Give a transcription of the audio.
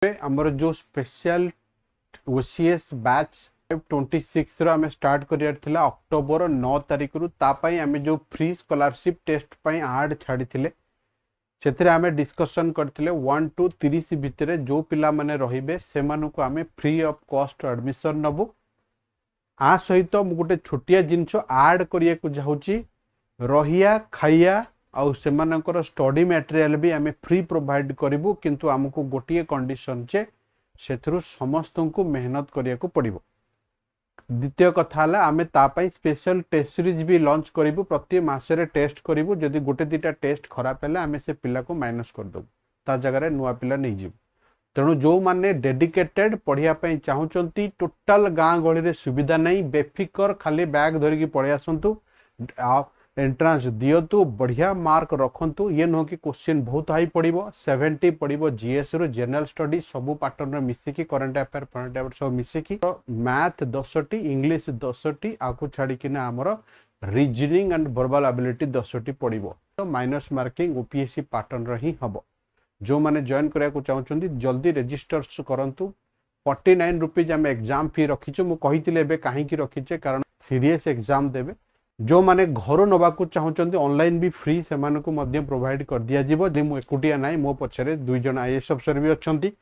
आमर जो special OCS batch 26 रो आम स्टार्ट कर अक्टोबर 9 तारिख रु तापाई आम जो फ्री स्कॉलरशिप टेस्ट पाई आड छाड़ी से आम डिस्कसन करते 1 टू 30 भितर जो पिला माने रहिबे से मानको आम फ्री ऑफ कॉस्ट एडमिशन नबु। आ सहित गोटे छोटिया जिनस आड करिया को जाउची रहिया खाइया आउ सेमानकर स्टडी मटेरियल भी आम फ्री प्रोवाइड करिवु, किंतु आमको गोटिए कंडीशन चे सेथरु समस्त को मेहनत करिया को पड़िबो। द्वितीय कथा है आम तापाई स्पेशल टेस्ट सीरीज भी लॉन्च करिवु, प्रति मासरे टेस्ट करिवु। जदि गोटे दिटा टेस्ट खराब है आम से पिला को माइनस कर दबु, ता जगह नुआ पिला नहीं जीवु। तेणु जो माने डेडिकेटेड पढ़िया पई चाहूचंती टोटल गाँ गहली रे सुविधा नहीं, बेफिकर खाली बैग धरिकी पळै आसंतु, एंट्रांस दियतु, बढ़िया मार्क रखंतु। ये नुह कि क्वेश्चन बहुत हाई पड़िबो, 70 पड़िबो जीएस रो, जनरल स्टडी सबु पैटर्न रे मिसिकी, करंट अफेयर सब मिसिकी, मैथ 10टी, इंग्लिश 10टी, आकु छाड़ी किना हमर रीजनिंग एंड वर्बल एबिलिटी 10टी पड़िबो। तो माइनस मार्किंग ओपीएससी पैटर्न रे ही हबो। जो माने जॉइन करिया को चाहउछंती जल्दी रजिस्टर करंतु। 49 रुपीज आम एग्जाम फी रखीछु, मु कहितिले बे काहे की रखीचे कारण सीरियस एग्जाम देबे। जो माने घर नबाकू चाहूचंती ऑनलाइन भी फ्री से प्रोवाइड कर दिया जिवो। मु एकुटिया नाई, मो पछरे 2 जण आईएएस अफसर भी अछंती।